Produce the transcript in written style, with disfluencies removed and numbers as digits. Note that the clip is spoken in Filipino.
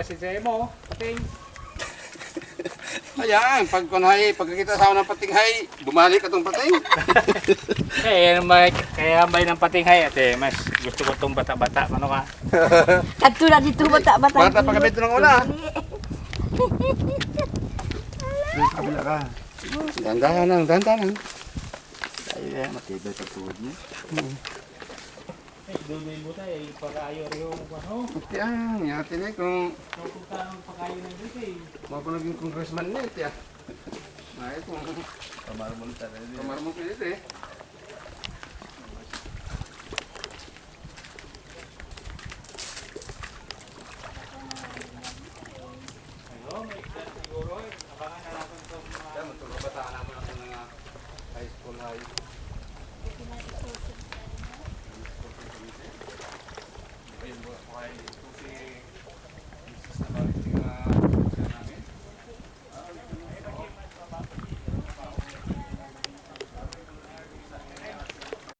pasisay mo. Pating. Ayan, pagkakita sa ng patinghay, bumalik atong pating. Kaya may ng patinghay ate, mas gusto ko tong bata-bata, ano ka? Kadto na dito bata-bata. Bata pa kami ito ng una. Kabila ka. Dandahan lang, dandahan lang. Ay, matibay sa tuhod niya. Duloy mo tayo, pag-ayo rin yung ano. Tiyan, yati na kung Pupunta ng pag-ayo ng dito eh. mga ko naging congressman na ito. Ay, kung Kamarmol talaga. kamar mo pinito eh.